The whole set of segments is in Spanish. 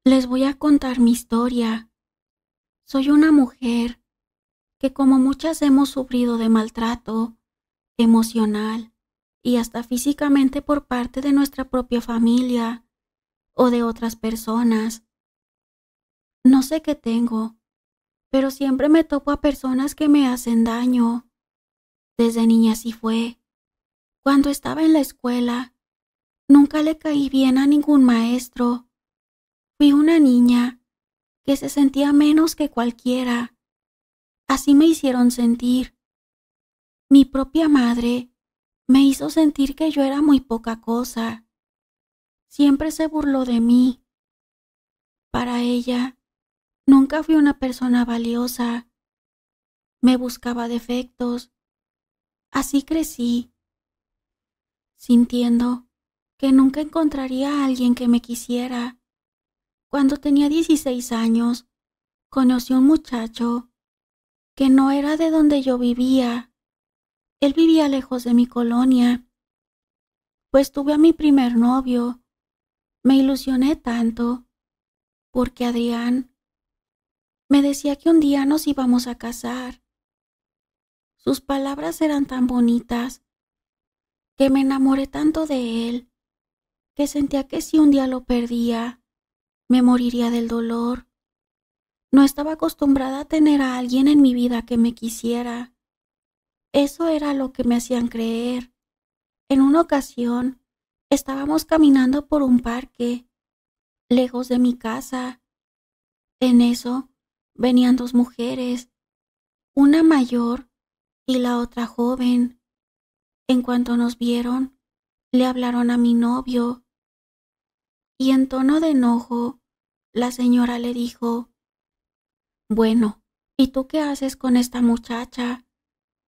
Les voy a contar mi historia. Soy una mujer que, como muchas, hemos sufrido de maltrato emocional y hasta físicamente por parte de nuestra propia familia o de otras personas. No sé qué tengo, pero siempre me topo a personas que me hacen daño. Desde niña así fue. Cuando estaba en la escuela, nunca le caí bien a ningún maestro. Fui una niña que se sentía menos que cualquiera. Así me hicieron sentir. Mi propia madre me hizo sentir que yo era muy poca cosa. Siempre se burló de mí. Para ella, nunca fui una persona valiosa. Me buscaba defectos. Así crecí, sintiendo que nunca encontraría a alguien que me quisiera. Cuando tenía 16 años, conocí a un muchacho que no era de donde yo vivía. Él vivía lejos de mi colonia, pues tuve a mi primer novio. Me ilusioné tanto porque Adrián me decía que un día nos íbamos a casar. Sus palabras eran tan bonitas que me enamoré tanto de él que sentía que si un día lo perdía, me moriría del dolor. No estaba acostumbrada a tener a alguien en mi vida que me quisiera. Eso era lo que me hacían creer. En una ocasión, estábamos caminando por un parque, lejos de mi casa. En eso, venían dos mujeres, una mayor y la otra joven. En cuanto nos vieron, le hablaron a mi novio y en tono de enojo, la señora le dijo: «Bueno, ¿y tú qué haces con esta muchacha?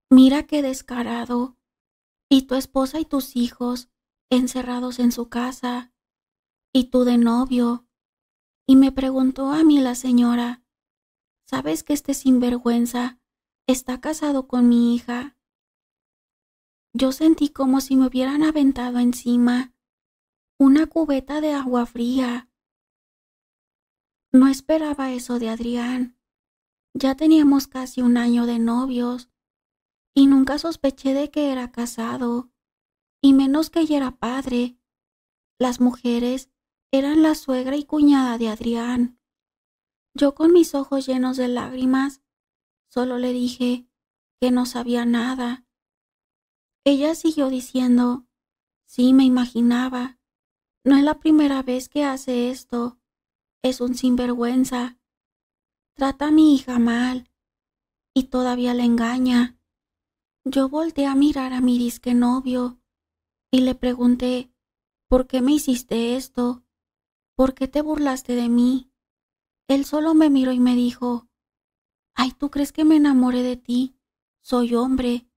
Mira qué descarado. Y tu esposa y tus hijos encerrados en su casa, y tú de novio». Y me preguntó a mí la señora: «¿Sabes que este sinvergüenza está casado con mi hija?». Yo sentí como si me hubieran aventado encima una cubeta de agua fría. No esperaba eso de Adrián. Ya teníamos casi un año de novios y nunca sospeché de que era casado, y menos que ella era padre. Las mujeres eran la suegra y cuñada de Adrián. Yo, con mis ojos llenos de lágrimas, solo le dije que no sabía nada. Ella siguió diciendo: «Sí, me imaginaba. No es la primera vez que hace esto. Es un sinvergüenza. Trata a mi hija mal y todavía la engaña». Yo volteé a mirar a mi disque novio y le pregunté: «¿Por qué me hiciste esto? ¿Por qué te burlaste de mí?». Él solo me miró y me dijo: «Ay, ¿tú crees que me enamoré de ti? Soy hombre.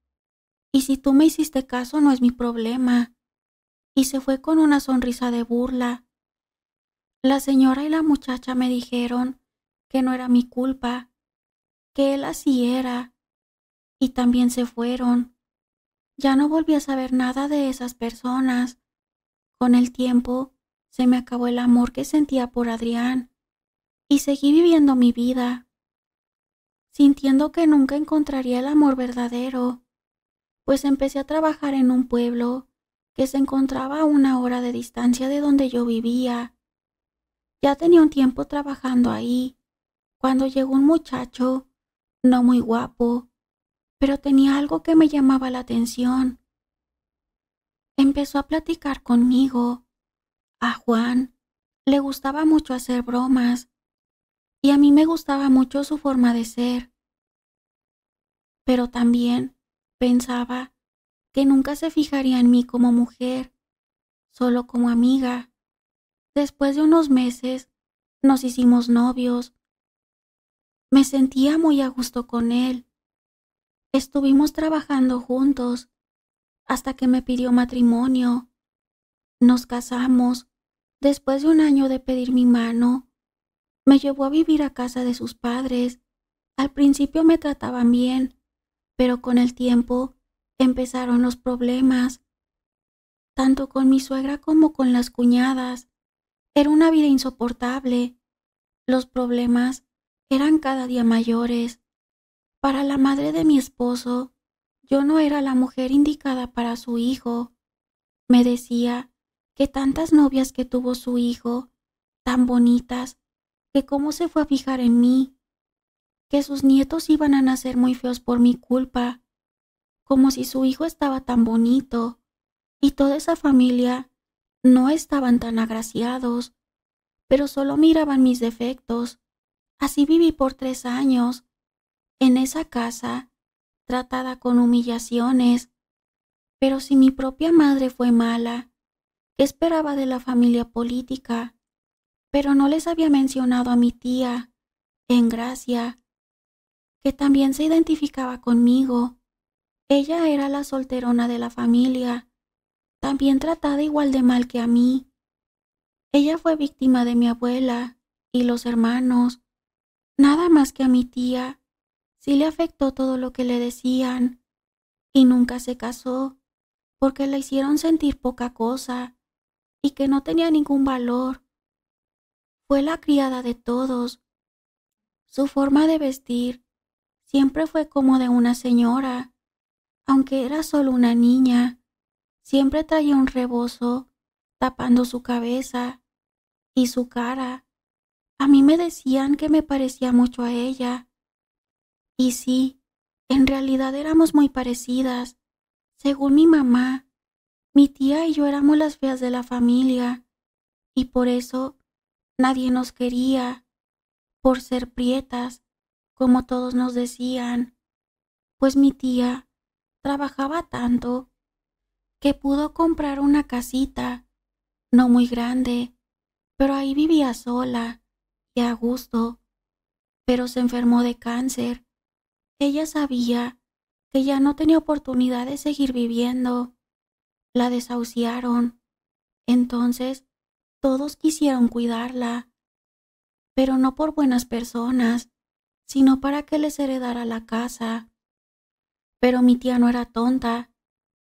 Y si tú me hiciste caso, no es mi problema». Y se fue con una sonrisa de burla. La señora y la muchacha me dijeron que no era mi culpa, que él así era, y también se fueron. Ya no volví a saber nada de esas personas. Con el tiempo, se me acabó el amor que sentía por Adrián y seguí viviendo mi vida, sintiendo que nunca encontraría el amor verdadero, pues empecé a trabajar en un pueblo que se encontraba a 1 hora de distancia de donde yo vivía. Ya tenía un tiempo trabajando ahí, cuando llegó un muchacho, no muy guapo, pero tenía algo que me llamaba la atención. Empezó a platicar conmigo. A Juan le gustaba mucho hacer bromas y a mí me gustaba mucho su forma de ser, pero también pensaba que nunca se fijaría en mí como mujer, solo como amiga. Después de unos meses nos hicimos novios. Me sentía muy a gusto con él. Estuvimos trabajando juntos hasta que me pidió matrimonio. Nos casamos. Después de un año de pedir mi mano, me llevó a vivir a casa de sus padres. Al principio me trataban bien, pero con el tiempo empezaron los problemas, tanto con mi suegra como con las cuñadas. Era una vida insoportable. Los problemas eran cada día mayores. Para la madre de mi esposo, yo no era la mujer indicada para su hijo. Me decía que tantas novias que tuvo su hijo, tan bonitas, que cómo se fue a fijar en mí, que sus nietos iban a nacer muy feos por mi culpa, como si su hijo estaba tan bonito y toda esa familia no estaban tan agraciados, pero solo miraban mis defectos. Así viví por 3 años, en esa casa, tratada con humillaciones. Pero si mi propia madre fue mala, ¿qué esperaba de la familia política? Pero no les había mencionado a mi tía, Engracia, que también se identificaba conmigo. Ella era la solterona de la familia, también tratada igual de mal que a mí. Ella fue víctima de mi abuela y los hermanos, nada más que a mi tía. Sí le afectó todo lo que le decían, y nunca se casó, porque la hicieron sentir poca cosa y que no tenía ningún valor. Fue la criada de todos. Su forma de vestir siempre fue como de una señora, aunque era solo una niña. Siempre traía un rebozo tapando su cabeza y su cara. A mí me decían que me parecía mucho a ella. Y sí, en realidad éramos muy parecidas. Según mi mamá, mi tía y yo éramos las feas de la familia, y por eso nadie nos quería, por ser prietas, como todos nos decían, pues mi tía trabajaba tanto que pudo comprar una casita, no muy grande, pero ahí vivía sola y a gusto, pero se enfermó de cáncer. Ella sabía que ya no tenía oportunidad de seguir viviendo. La desahuciaron. Entonces, todos quisieron cuidarla, pero no por buenas personas, sino para que les heredara la casa. Pero mi tía no era tonta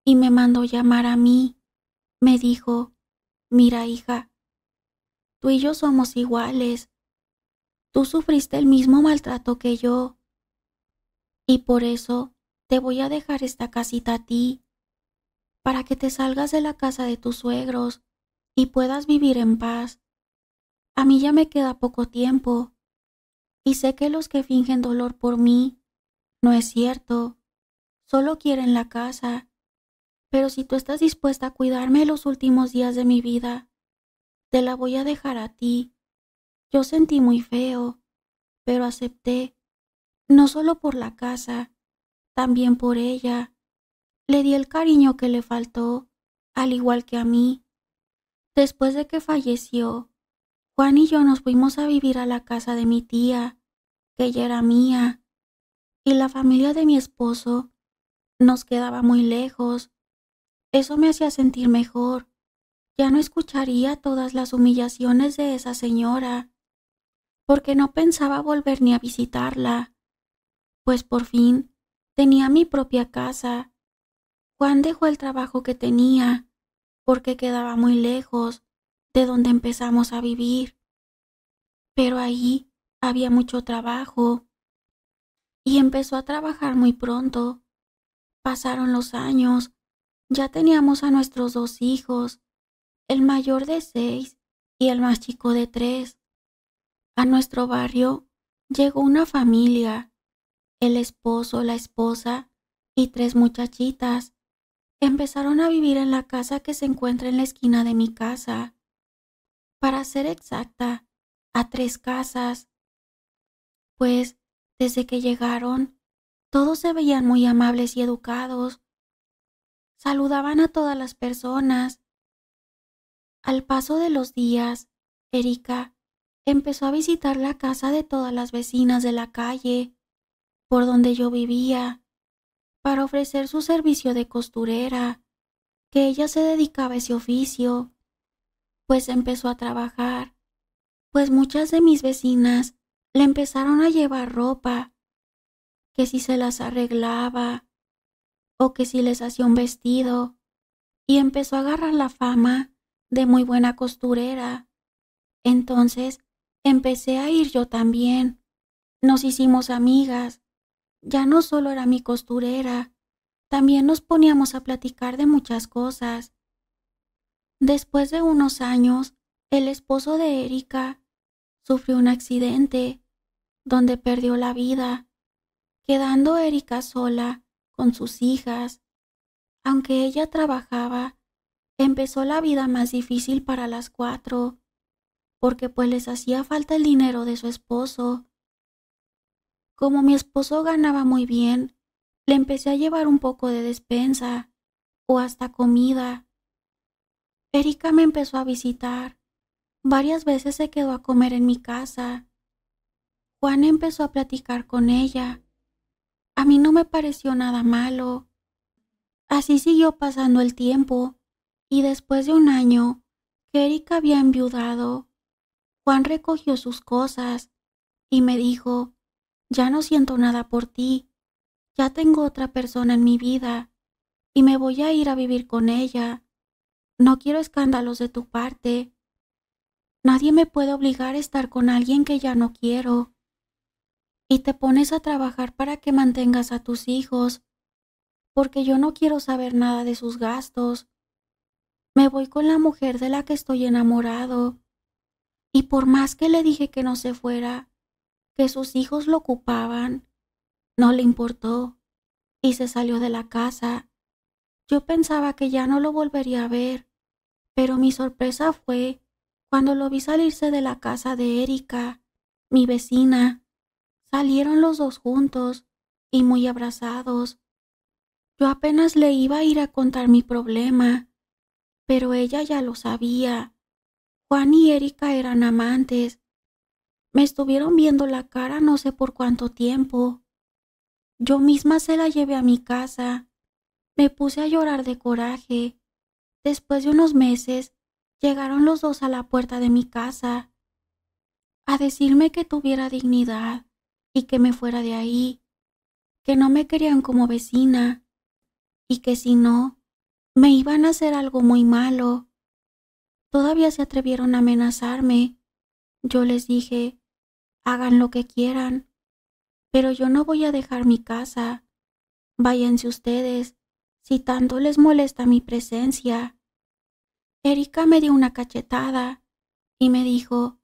y me mandó llamar a mí. Me dijo, mira hija, tú y yo somos iguales. Tú sufriste el mismo maltrato que yo y por eso te voy a dejar esta casita a ti, para que te salgas de la casa de tus suegros y puedas vivir en paz. A mí ya me queda poco tiempo y sé que los que fingen dolor por mí no es cierto, solo quieren la casa. Pero si tú estás dispuesta a cuidarme los últimos días de mi vida, te la voy a dejar a ti. Yo sentí muy feo, pero acepté, no solo por la casa, también por ella. Le di el cariño que le faltó, al igual que a mí. Después de que falleció, Juan y yo nos fuimos a vivir a la casa de mi tía, que ya era mía, y la familia de mi esposo nos quedaba muy lejos. Eso me hacía sentir mejor. Ya no escucharía todas las humillaciones de esa señora, porque no pensaba volver ni a visitarla, pues por fin tenía mi propia casa. Juan dejó el trabajo que tenía, porque quedaba muy lejos de donde empezamos a vivir, pero ahí había mucho trabajo, y empezó a trabajar muy pronto. Pasaron los años, ya teníamos a nuestros 2 hijos, el mayor de 6 y el más chico de 3. A nuestro barrio llegó una familia, el esposo, la esposa y 3 muchachitas. Empezaron a vivir en la casa que se encuentra en la esquina de mi casa. Para ser exacta, a 3 casas, pues desde que llegaron, todos se veían muy amables y educados. Saludaban a todas las personas. Al paso de los días, Erika empezó a visitar la casa de todas las vecinas de la calle por donde yo vivía para ofrecer su servicio de costurera, que ella se dedicaba a ese oficio, pues empezó a trabajar, pues muchas de mis vecinas le empezaron a llevar ropa, que si se las arreglaba o que si les hacía un vestido, y empezó a agarrar la fama de muy buena costurera. Entonces Empecé a ir yo también. Nos hicimos amigas. Ya no solo era mi costurera, también nos poníamos a platicar de muchas cosas. Después de unos años, el esposo de Erika sufrió un accidente donde perdió la vida, quedando Erika sola con sus hijas. Aunque ella trabajaba, empezó la vida más difícil para las cuatro, porque pues les hacía falta el dinero de su esposo. Como mi esposo ganaba muy bien, le empecé a llevar un poco de despensa o hasta comida. Erika me empezó a visitar. Varias veces se quedó a comer en mi casa. Juan empezó a platicar con ella. A mí no me pareció nada malo. Así siguió pasando el tiempo y después de un año que Erika había enviudado, Juan recogió sus cosas y me dijo: ya no siento nada por ti, ya tengo otra persona en mi vida y me voy a ir a vivir con ella. No quiero escándalos de tu parte. Nadie me puede obligar a estar con alguien que ya no quiero. Y te pones a trabajar para que mantengas a tus hijos, porque yo no quiero saber nada de sus gastos. Me voy con la mujer de la que estoy enamorado. Y por más que le dije que no se fuera, que sus hijos lo ocupaban, no le importó y se salió de la casa. Yo pensaba que ya no lo volvería a ver, pero mi sorpresa fue cuando lo vi salirse de la casa de Erika, mi vecina. Salieron los dos juntos y muy abrazados. Yo apenas le iba a ir a contar mi problema, pero ella ya lo sabía. Juan y Erika eran amantes. Me estuvieron viendo la cara no sé por cuánto tiempo. Yo misma se la llevé a mi casa. Me puse a llorar de coraje. Después de unos meses, llegaron los dos a la puerta de mi casa, a decirme que tuviera dignidad y que me fuera de ahí, que no me querían como vecina y que si no, me iban a hacer algo muy malo. Todavía se atrevieron a amenazarme. Yo les dije: hagan lo que quieran, pero yo no voy a dejar mi casa. Váyanse ustedes, si tanto les molesta mi presencia. Erika me dio una cachetada y me dijo: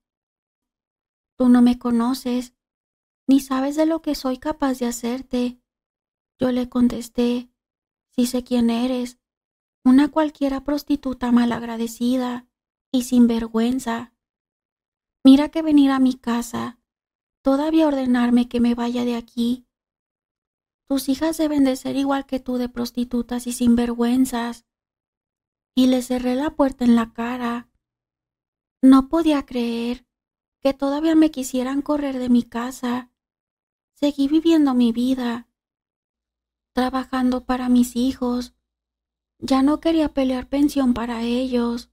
tú no me conoces, ni sabes de lo que soy capaz de hacerte. Yo le contesté: sí sé quién eres, una cualquiera prostituta malagradecida y sin vergüenza. Mira que venir a mi casa, todavía ordenarme que me vaya de aquí. Tus hijas deben de ser igual que tú de prostitutas y sinvergüenzas. Y le cerré la puerta en la cara. No podía creer que todavía me quisieran correr de mi casa. Seguí viviendo mi vida, trabajando para mis hijos. Ya no quería pelear pensión para ellos.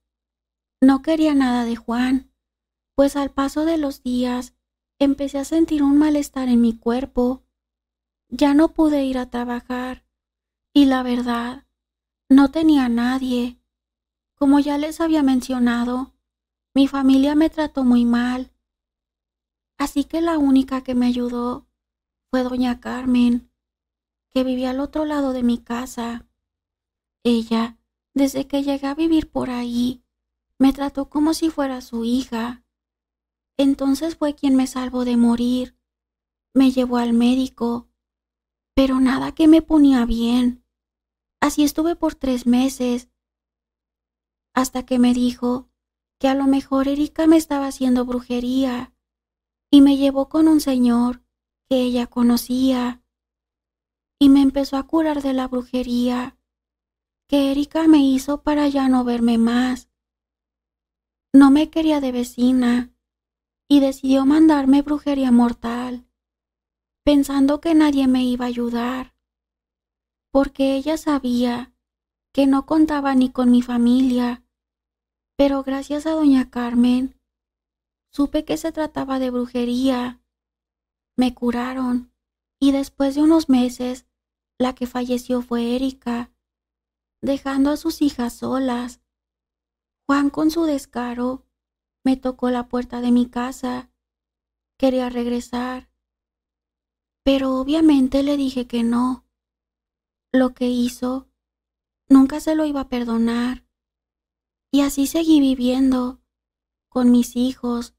No quería nada de Juan, pues al paso de los días empecé a sentir un malestar en mi cuerpo. Ya no pude ir a trabajar y la verdad, no tenía a nadie. Como ya les había mencionado, mi familia me trató muy mal. Así que la única que me ayudó fue doña Carmen, que vivía al otro lado de mi casa. Ella, desde que llegué a vivir por ahí, me trató como si fuera su hija. Entonces fue quien me salvó de morir. Me llevó al médico, pero nada que me ponía bien. Así estuve por 3 meses, hasta que me dijo que a lo mejor Erika me estaba haciendo brujería y me llevó con un señor que ella conocía y me empezó a curar de la brujería que Erika me hizo para ya no verme más. No me quería de vecina y decidió mandarme brujería mortal, pensando que nadie me iba a ayudar, porque ella sabía que no contaba ni con mi familia. Pero gracias a doña Carmen, supe que se trataba de brujería. Me curaron y después de unos meses, la que falleció fue Erika, dejando a sus hijas solas. Juan, con su descaro, me tocó la puerta de mi casa quería regresar, pero obviamente le dije que no. Lo que hizo, nunca se lo iba a perdonar. Y así seguí viviendo, con mis hijos,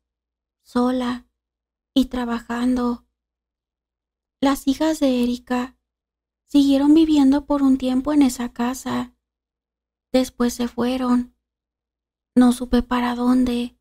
sola y trabajando. Las hijas de Erika siguieron viviendo por un tiempo en esa casa. Después se fueron. No supe para dónde.